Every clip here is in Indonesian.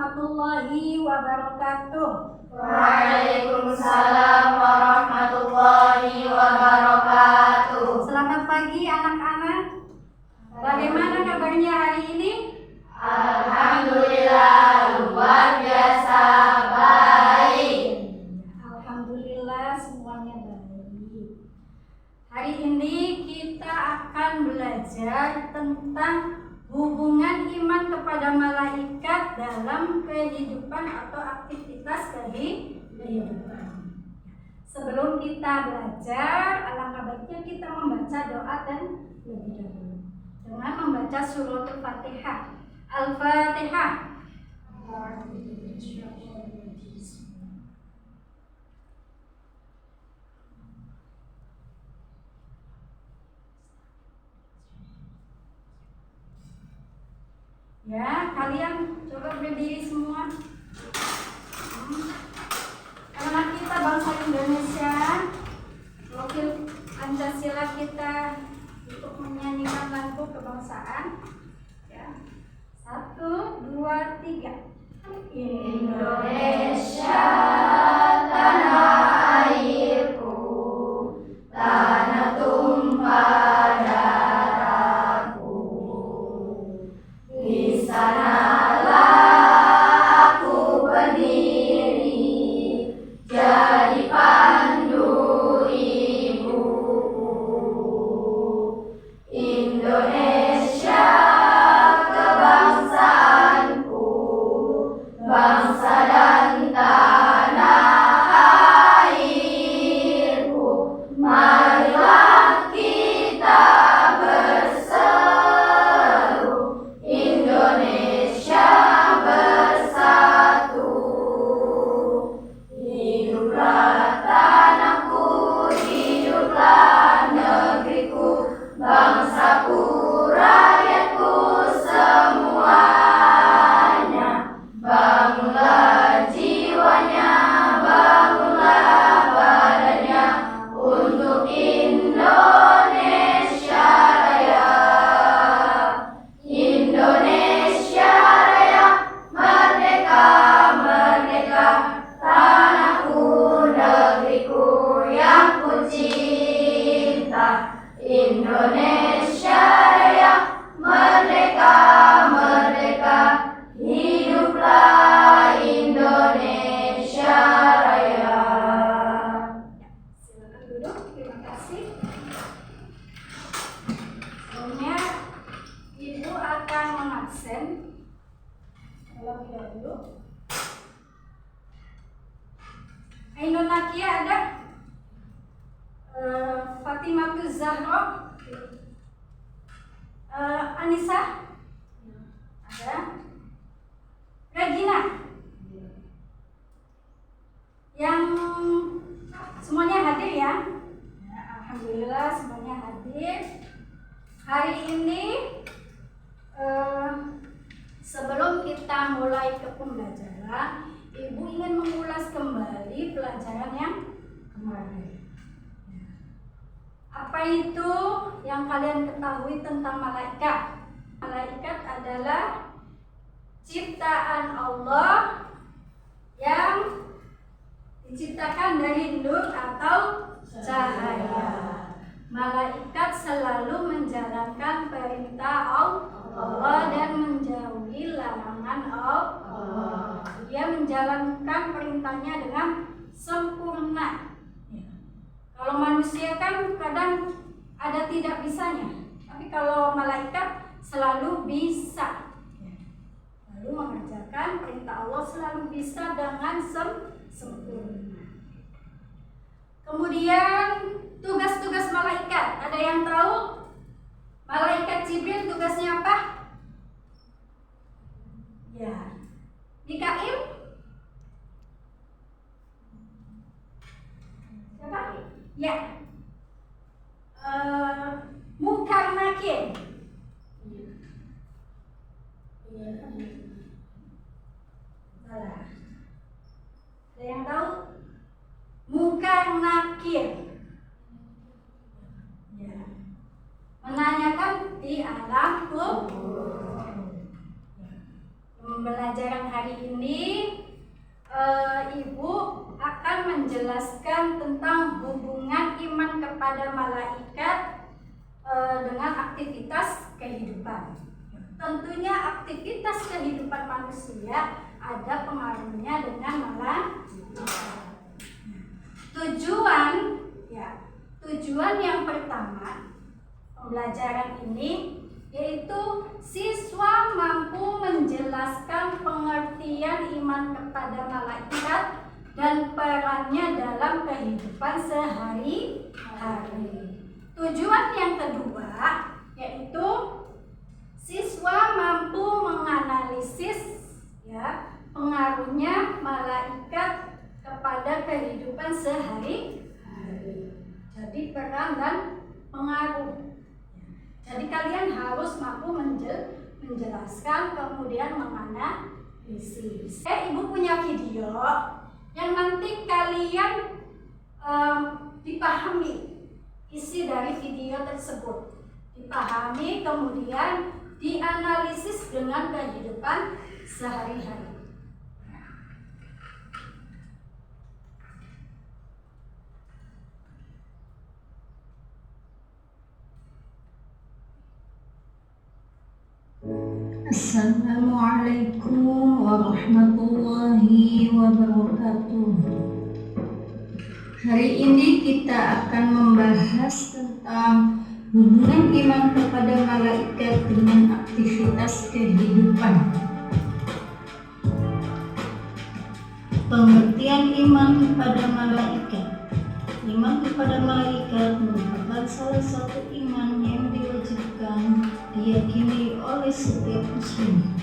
warahmatullahi wabarakatuh. Waalaikumsalam warahmatullahi wabarakatuh. Selamat pagi anak-anak. Bagaimana kabarnya hari ini? Alhamdulillah luar biasa baik. Alhamdulillah semuanya baik. Hari ini kita akan belajar tentang hubungan iman kepada malaikat dalam kehidupan atau aktivitas kehidupan. Sebelum kita belajar, alangkah baiknya kita membaca doa dan lebih dahulu dengan membaca surah Al-Fatihah. Al-Fatihah. Ya, kalian coba berdiri semua. Karena kita bangsa Indonesia, wakil Pancasila kita untuk menyanyikan lagu kebangsaan. Ya. 1, 2, 3. Indonesia tanah airku, tanah tumpah darahku. Di sanalah aku berdiri, jadi pandu ibuku. Indonesia kebangsaanku, bangsa dan tanah airku. Marilah kita berseru, Indonesia bersatu. Hiduplah tanahku, hiduplah negeriku, bangsaku, rakyatku semuanya. Bangunlah jiwanya, bangunlah badannya untuk Indonesia Raya. Indonesia Raya, merdeka, merdeka, tanahku, negeriku yang ku cinta. Indonesia Raya, merdeka, merdeka, hiduplah Indonesia Raya. Silakan duduk. Terima kasih. Sebelumnya Ibu akan mengabsen terlebih dahulu. Ainun Nakia ada? Fatimah Zahra? Anissa? Ada? Regina? Yang semuanya hadir ya? Alhamdulillah semuanya hadir. Hari ini sebelum kita mulai ke pembelajaran, Ibu ingin mengulas kembali pelajaran yang kemarin. Apa itu yang kalian ketahui tentang malaikat? Malaikat adalah ciptaan Allah yang diciptakan dari nur atau cahaya. Malaikat selalu menjalankan perintah Allah dan menjauhi larangan Allah. Dia menjalankan perintahnya dengan sempurna. Kalau manusia kan kadang ada tidak bisanya, tapi kalau malaikat selalu bisa. Lalu mengerjakan perintah Allah selalu bisa dengan sempurna. Kemudian tugas-tugas malaikat, ada yang tahu? Malaikat Jibril tugasnya apa? Ya. Mikail? Siapa? Ya. Munkar Nakir. Salah. Ada yang tahu? Munkar Nakir. Ya. Menanyakan di alam kubur. pembelajaran hari ini Ibu akan menjelaskan tentang hubungan iman kepada malaikat dengan aktivitas kehidupan. Tentunya aktivitas kehidupan manusia ada pengaruhnya dengan malaikat. Tujuan yang pertama pembelajaran ini yaitu siswa mampu menjelaskan pengertian iman kepada malaikat dan perannya dalam kehidupan sehari-hari. Tujuan yang kedua yaitu siswa mampu menganalisis pengaruhnya malaikat kepada kehidupan sehari-hari. Jadi peran dan pengaruh. Jadi kalian harus mampu menjelaskan kemudian menganalisis. Ibu punya video yang nanti kalian dipahami isi dari video tersebut. Dipahami kemudian dianalisis dengan kehidupan sehari-hari. Assalamualaikum warahmatullahi wabarakatuh. Hari ini kita akan membahas tentang hubungan iman kepada malaikat dengan aktivitas kehidupan. Pengertian iman kepada malaikat. Iman kepada malaikat merupakan salah satu iman yang diwajibkan diyakini oleh setiap muslim.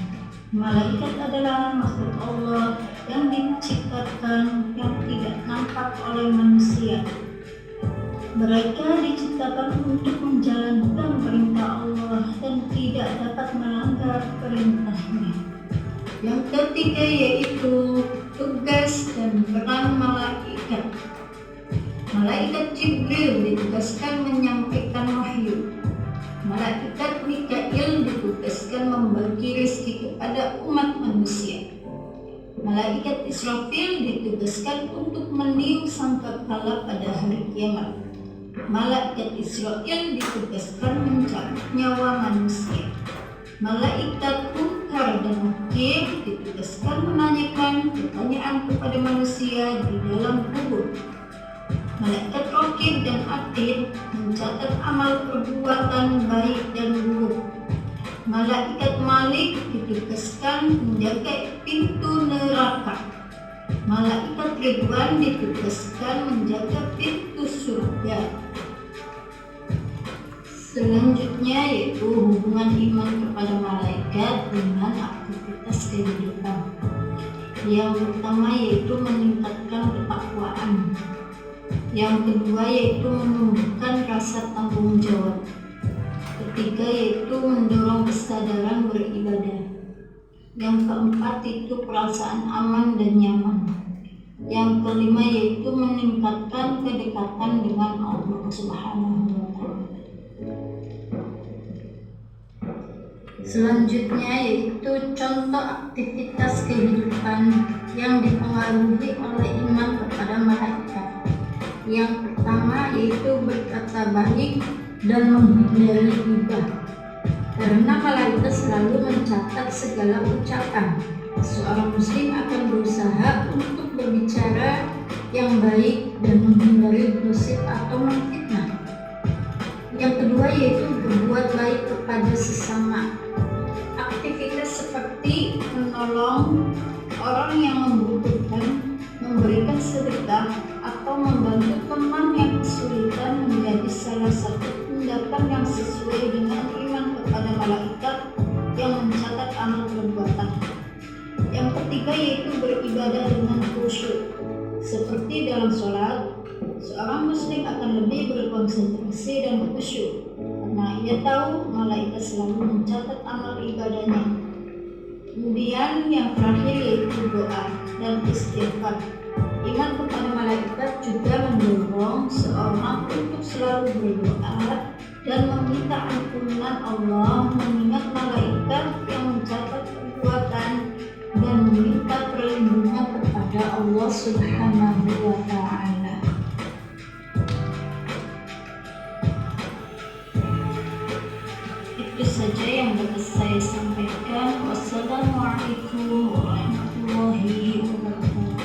Malaikat adalah makhluk Allah yang diciptakan yang tidak nampak oleh manusia. Mereka diciptakan untuk menjalankan perintah Allah dan tidak dapat melanggar perintahnya. Yang ketiga yaitu tugas dan peran malaikat. Malaikat Jibril ditugaskan menyampaikan wahyu. Malaikat Mikail ditugaskan membagi rezeki kepada umat manusia. Malaikat Israfil ditugaskan untuk meniup sangkakala pada hari kiamat. Malaikat Israel ditugaskan mencabut nyawa manusia. Malaikat Munkar dan Nakir ditugaskan menanyakan pertanyaan kepada manusia di dalam kubur. Malaikat Raqib dan Atid mencatat amal perbuatan baik dan buruk. Malaikat Malik ditugaskan menjaga pintu neraka. Malaikat Ridwan ditugaskan menjaga pintu surga. Selanjutnya yaitu hubungan iman kepada malaikat dengan aktivitas kehidupan. Yang pertama yaitu meningkatkan ketakwaan. Yang kedua yaitu menumbuhkan rasa tanggung jawab. Ketiga yaitu mendorong kesadaran beribadah. Yang keempat itu perasaan aman dan nyaman. Yang kelima yaitu meningkatkan kedekatan dengan Allah Subhanahu wa Ta'ala. Selanjutnya yaitu contoh aktivitas kehidupan yang dipengaruhi oleh iman kepada malaikat. Yang pertama yaitu berkata baik dan menghindari ghibah. Karena malaikat selalu mencatat segala ucapan. Seorang muslim akan berusaha untuk berbicara yang baik dan menghindari gosip atau memfitnah. Yang kedua yaitu berbuat baik kepada sesama. Aktivitas seperti menolong orang yang membutuhkan, memberikan sedekah, atau membantu teman yang kesulitan menjadi salah satu tindakan yang sesuai dengan iman kepada malaikat yang mencatat amal perbuatan. Yang ketiga yaitu beribadah dengan khusyuk. Seperti dalam sholat, seorang muslim akan lebih berkonsentrasi dan khusyuk karena ia tahu malaikat selalu mencatat amal ibadahnya. Kemudian yang terakhir yaitu doa dan istighfar. Iman kepada malaikat juga mendorong seorang untuk selalu berdoa dan meminta ampunan Allah, mengingat malaikat yang mencatat perbuatan Allah Subhanahu wa Ta'ala. Itu saja yang dapat saya sampaikan. Wassalamualaikum warahmatullahi wabarakatuh.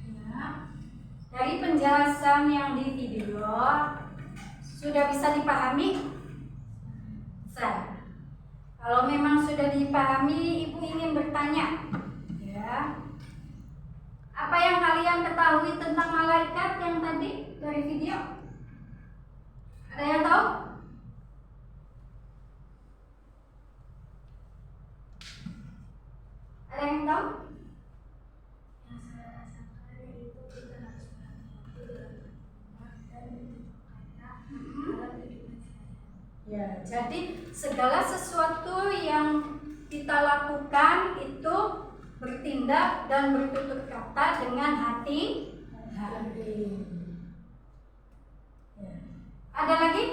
Ya, dari penjelasan yang di video sudah bisa dipahami? Kalau memang sudah dipahami, Ibu ingin bertanya, ya, apa yang kalian ketahui tentang malaikat yang tadi dari video? Ada yang tahu? Ada yang tahu? Yang saya rasakan itu kita harus berhati-hati dan ya, jadi segala sesuatu yang kita lakukan itu bertindak dan bertutur kata dengan hati. Ya. Ada lagi?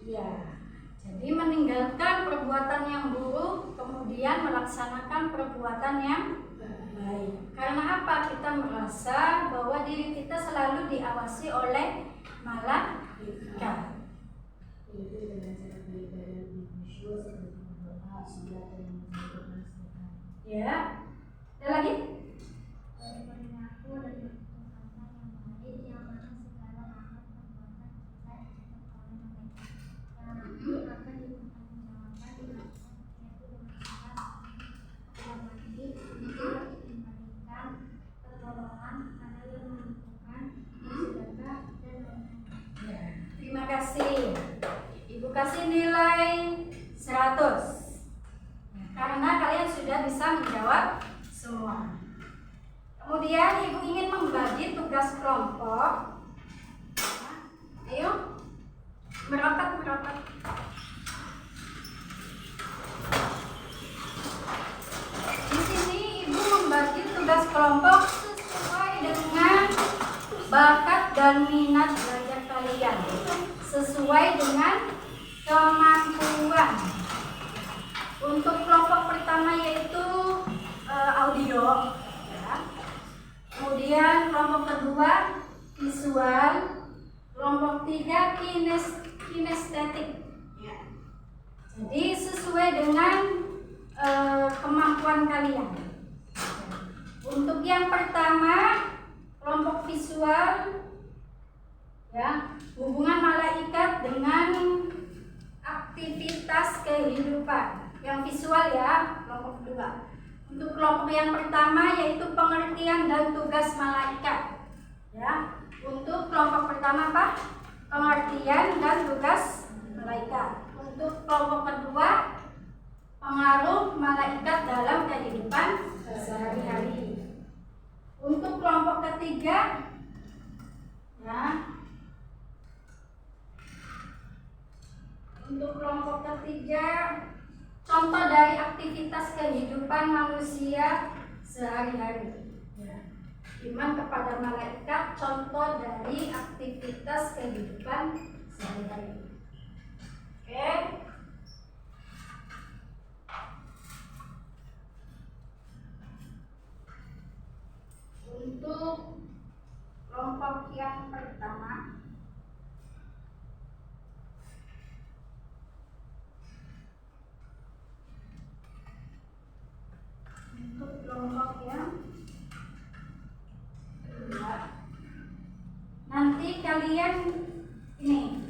Ya, jadi meninggalkan perbuatan yang buruk, kemudian melaksanakan perbuatan yang baik. Karena apa? Kita merasa bahwa diri kita selalu diawasi oleh malaikat. Ya, ada lagi? Terima kasih. Ibu kasih nilai 100 karena kalian sudah bisa menjawab semua. Kemudian Ibu ingin membagi tugas kelompok. Ayo, merapat. Di sini Ibu membagi tugas kelompok sesuai dengan bakat dan minat belajar kalian, sesuai dengan kemampuan. Untuk kelompok pertama yaitu audio, ya. Kemudian kelompok kedua visual, kelompok 3 kinestetik. Ya. Jadi sesuai dengan kemampuan kalian. Untuk yang pertama kelompok visual, ya, hubungan malaikat dengan aktivitas kehidupan. Yang visual ya, kelompok kedua. Untuk kelompok yang pertama yaitu pengertian dan tugas malaikat. Ya, untuk kelompok pertama apa? Pengertian dan tugas malaikat. Untuk kelompok kedua, pengaruh malaikat dalam kehidupan sehari-hari. Untuk kelompok ketiga, ya, untuk kelompok ketiga, contoh dari aktivitas kehidupan manusia sehari-hari. Ya. Iman kepada malaikat, contoh dari aktivitas kehidupan sehari-hari. Oke. Untuk kelompok yang pertama, nanti kalian ini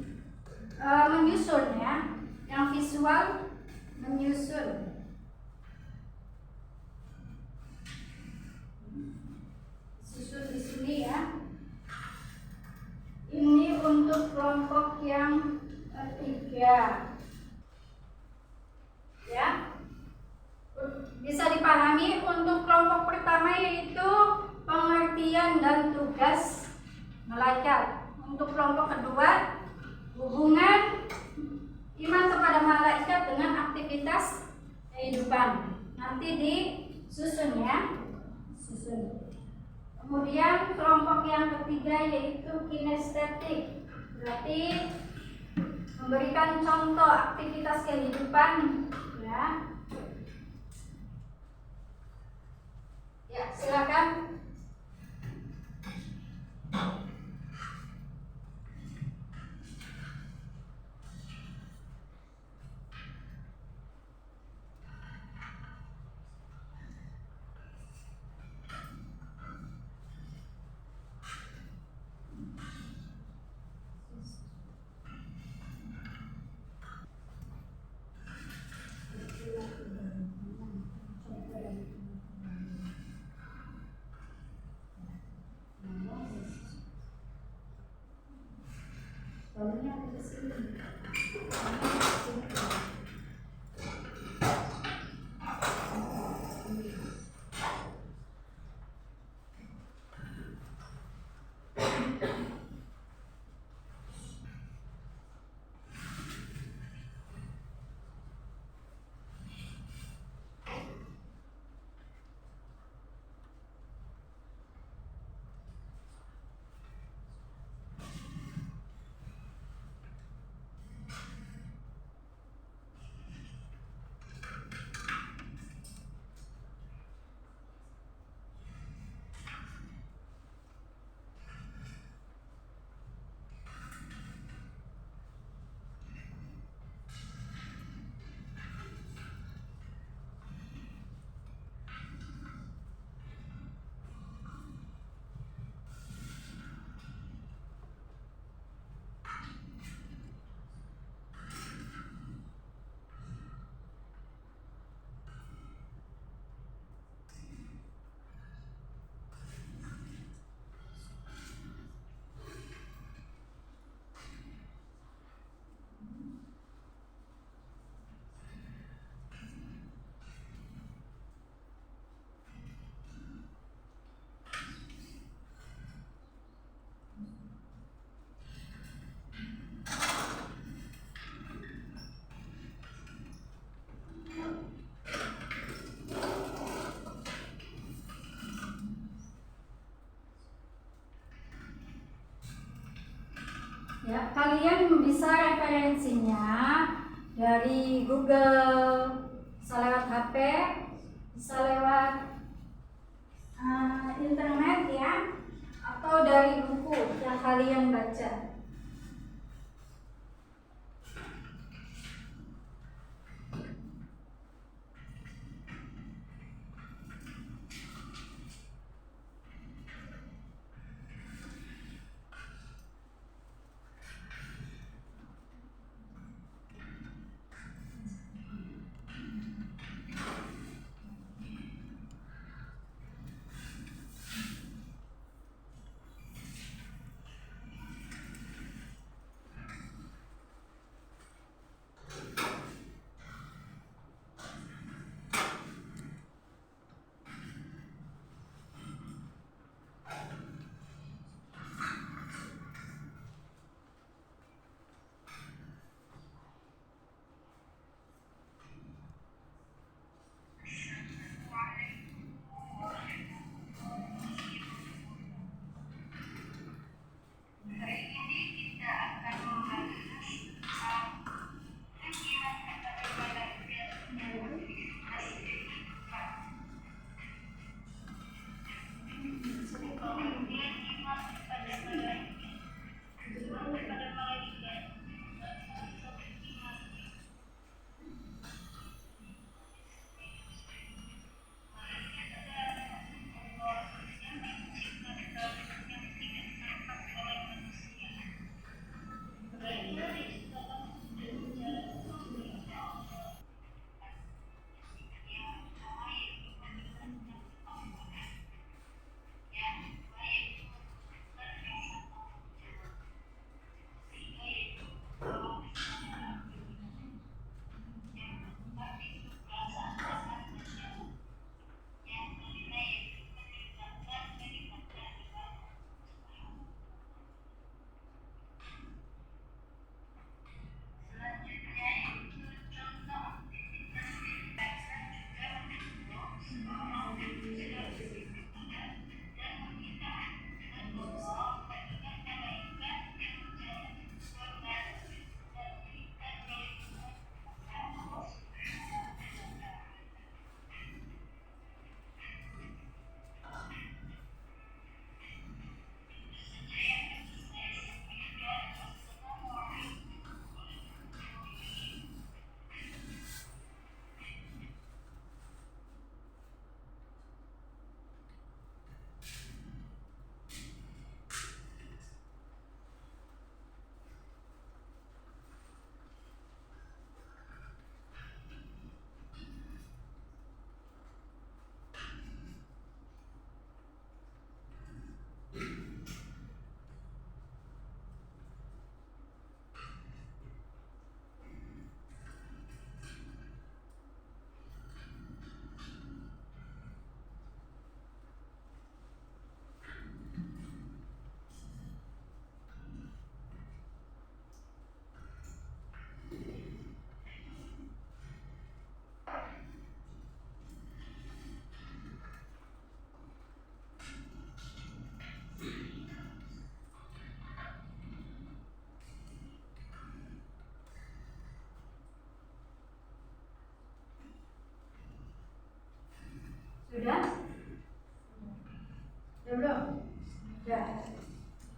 menyusun ya, yang visual menyusun. Susun di sini ya. Ini untuk kelompok yang ketiga. Ya. Bisa dipahami untuk kelompok pertama yaitu pengertian dan tugas malaikat. Untuk kelompok kedua, hubungan iman kepada malaikat dengan aktivitas kehidupan. Nanti disusun ya. Susun. Kemudian kelompok yang ketiga yaitu kinestetik, Berarti memberikan contoh aktivitas kehidupan, ya. Ya, silakan. Ya, kalian bisa referensinya dari Google, bisa lewat HP, bisa lewat internet ya, atau dari buku yang kalian baca.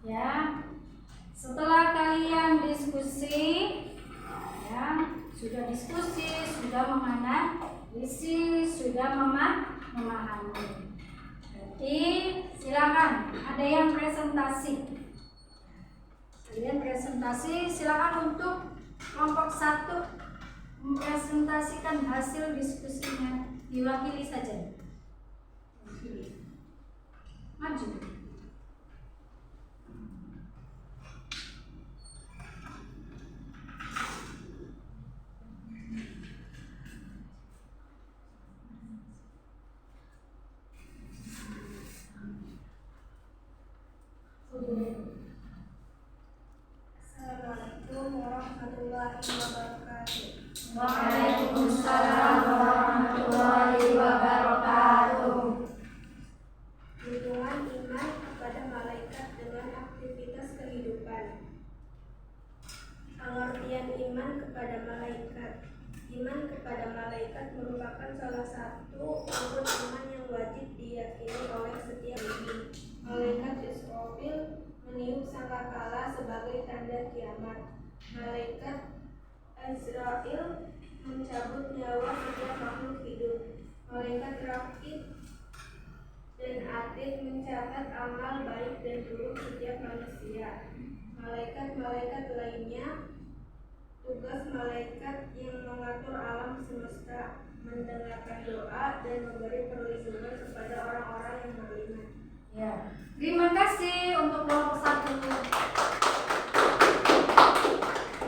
Ya, setelah kalian diskusi, ya, sudah diskusi, sudah menganalisis, sudah memahami. Jadi silakan, ada yang presentasi. Kalian presentasi, silakan untuk kelompok 1 mempresentasikan hasil diskusinya, diwakili saja. Maju. Assalamualaikum warahmatullahi wabarakatuh. Waalaikumsalam warahmatullahi wabarakatuh. Hubungan iman kepada malaikat dengan aktivitas kehidupan. Pengertian iman kepada malaikat. Iman kepada malaikat merupakan salah satu rukun iman yang wajib diyakini oleh setiap mukmin. Malaikat Israfil meniup sangkakala sebagai tanda kiamat. Malaikat Azrail mencabut nyawa setiap makhluk hidup. Malaikat Raqib dan Atid mencatat amal baik dan buruk setiap manusia. Malaikat-malaikat lainnya, tugas malaikat yang mengatur alam semesta, mendengarkan doa dan memberi perlindungan kepada orang-orang yang beriman. Ya, terima kasih untuk kelompok 1.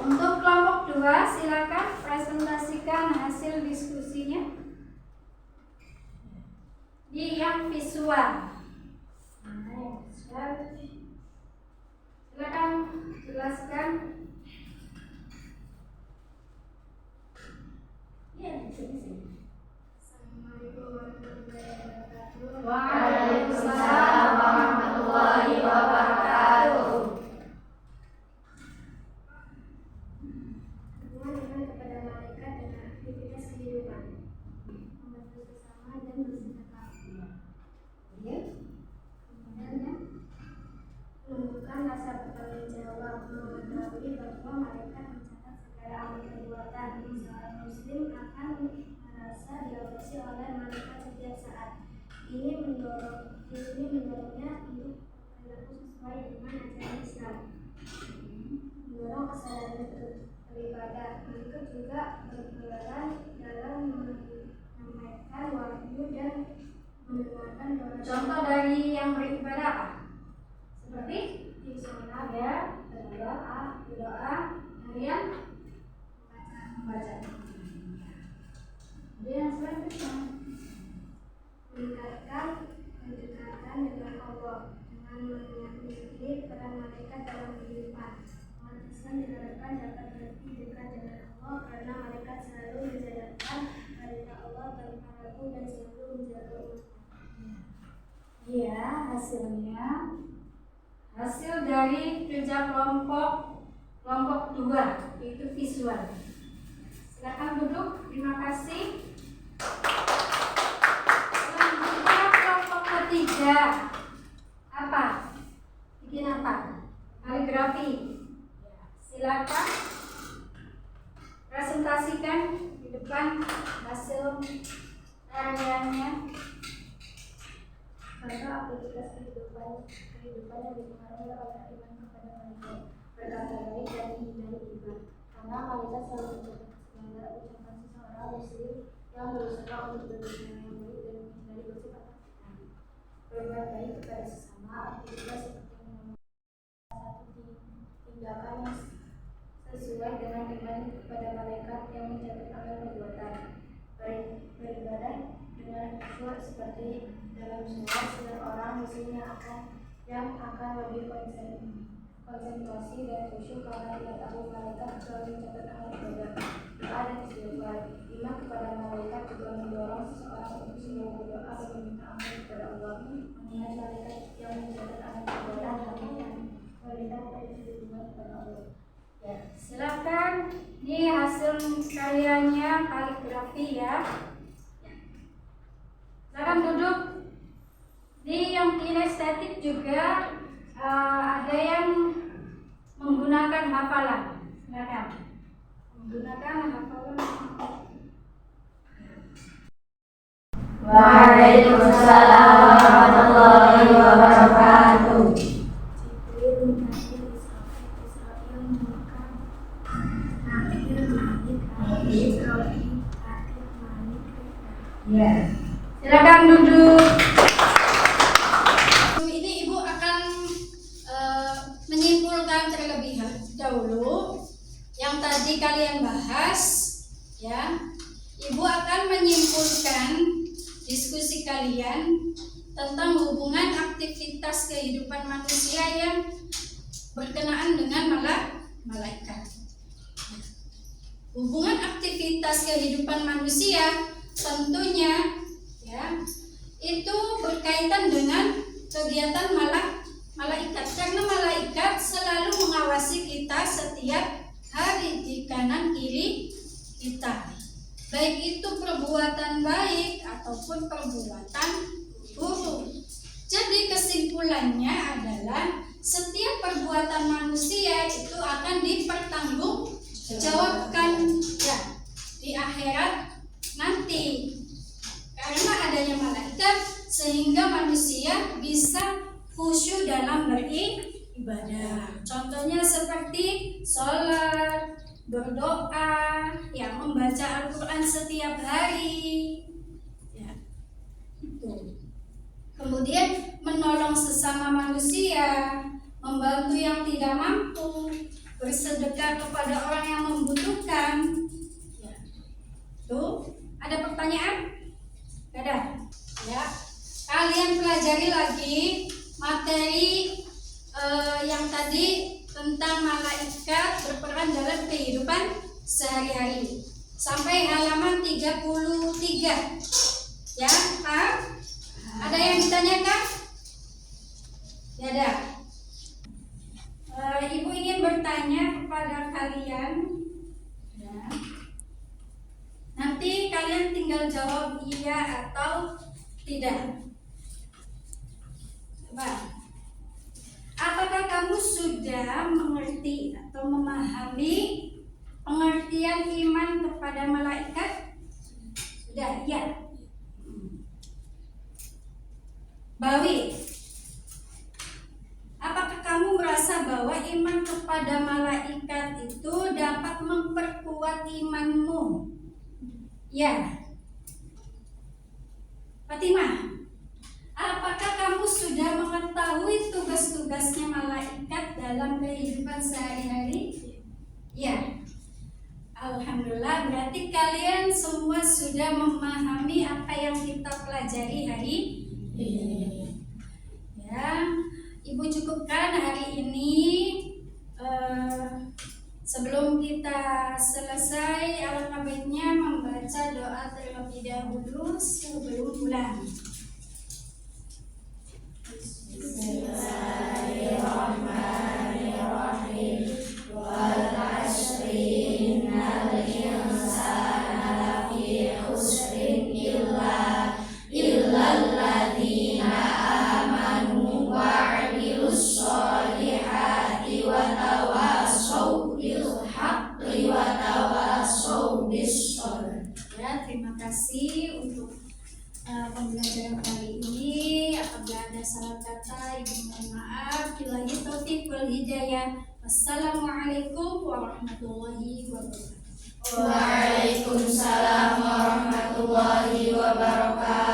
Untuk kelompok 2, silakan presentasikan hasil diskusinya di yang visual. Silakan jelaskan. Ya, di sini. Assalamualaikum warahmatullahi wabarakatuh. Waalaikumsalam warahmatullahi wabarakatuh. Hubungan iman kepada malaikat dengan aktivitas kehidupan. Membantu sesama dan bersedekah. Kemudian menunjukkan rasa bertanggung jawab, mengetahui bahwa malaikat mencatat segala amal perbuatan. Seorang muslim akan merasa diawasi oleh malaikat setiap saat. Ini mendorongnya untuk perilaku sesuai dengan ajaran Islam. Mendorong kesadaran beribadah. Malaikat juga berperan dalam menyampaikan wahyu dan mendengarkan doa. Contoh dari yang beribadah apa? Seperti Di sholat, ya, berdoa, kemudian membaca. Kemudian selanjutnya meningkatkan kedekatan dengan Allah dengan memiliki peran malaikat dalam kehidupan. Umat Islam diharapkan dapat lebih dekat dengan Allah karena malaikat selalu menjalankan perintah Allah tanpa ragu dan selalu menjaga umat. Iya, hasil dari kerja kelompok 2 yaitu visual. Silakan duduk. Terima kasih. Selanjutnya kelompok 3. Apa? Bikin apa? Kaligrafi. Silakan presentasikan di depan hasil karyanya. Maka aktivitas kehidupan yang dipengaruhi oleh iman kepada malaikat, berkata baik dan menghindari iman. Karena malaikat selalu mencatat segala ucapan seseorang muslim yang berusaha untuk berbicara yang baik dan menghindari bersifat fitnah. Berbuat baik kepada sesama, aktivitas seperti mengamalkan satu tindakan yang sesuai dengan iman kepada malaikat yang mencatat amal perbuatan. Beribadah dengan khusyuk seperti dalam sholat, seorang muslim yang akan lebih konsentrasi dan khusyuk karena tidak tahu malaikat selalu mencatat amal ibadah, doa dan istighfar. Iman kepada malaikat juga mendorong seseorang untuk selalu berdoa dan meminta ampun kepada Allah, mengingat malaikat yang mencatat amal ibadah hanya meminta perlindungan kepada Allah. Ya, silakan. Ini hasil karyanya kaligrafi ya. Silakan duduk. Di yang kinestetik juga ada yang hafalan. Silakan. Gunakan hafalan. Waalaikumsalam warahmatullahi wabarakatuh. Ya. Silakan duduk. Ini Ibu akan menyimpulkan terlebih dahulu yang tadi kalian bahas, ya. Ibu akan menyimpulkan diskusi kalian tentang hubungan aktivitas kehidupan manusia yang berkenaan dengan malaikat. Hubungan aktivitas kehidupan manusia tentunya, ya, itu berkaitan dengan kegiatan malaikat, karena malaikat selalu mengawasi kita setiap hari di kanan kiri kita, baik itu perbuatan baik ataupun perbuatan buruk. Jadi kesimpulannya adalah setiap perbuatan manusia itu akan dipertanggungjawabkan, ya, di akhirat nanti. Karena adanya malaikat sehingga manusia bisa khusyuk dalam beribadah. Contohnya seperti sholat, berdoa, ya, membaca Al-Quran setiap hari, ya, itu. Kemudian menolong sesama manusia, membantu yang tidak mampu, bersedekah kepada orang yang membutuhkan, ya. Tuh, ada pertanyaan? Gak ada? Ya, kalian pelajari lagi materi yang tadi tentang malaikat berperan dalam kehidupan sehari-hari sampai halaman 33. Ya, paham? Ada yang ditanyakan? Ya, ada. Ibu ingin bertanya kepada kalian, ya. Nanti kalian tinggal jawab iya atau tidak. Coba. Apakah kamu sudah mengerti atau memahami pengertian iman kepada malaikat? Sudah, ya. Bawi, apakah kamu merasa bahwa iman kepada malaikat itu dapat memperkuat imanmu? Ya. Fatimah, apakah kamu sudah mengetahui tugas-tugasnya malaikat dalam kehidupan sehari-hari? Ya. Alhamdulillah, berarti kalian semua sudah memahami apa yang kita pelajari hari ini. Ya, Ibu cukupkan hari ini. Sebelum kita selesai, alangkah baiknya membaca doa terlebih dahulu sebelum pulang. Bismillahirrahmanirrahim. Wal 'ashri innal insana lafi khusrin illa alladzina amanu wa 'amilus sholihati wa tawassaw bil haqqi wa tawassaw bis sabr. Ya, terima kasih untuk pembelajaran kali ini. Apabila ada salah kata, Ibu mohon maaf. Billahi taufiq wal hidayah. Wassalamualaikum warahmatullahi wabarakatuh. Waalaikumsalam warahmatullahi wabarakatuh.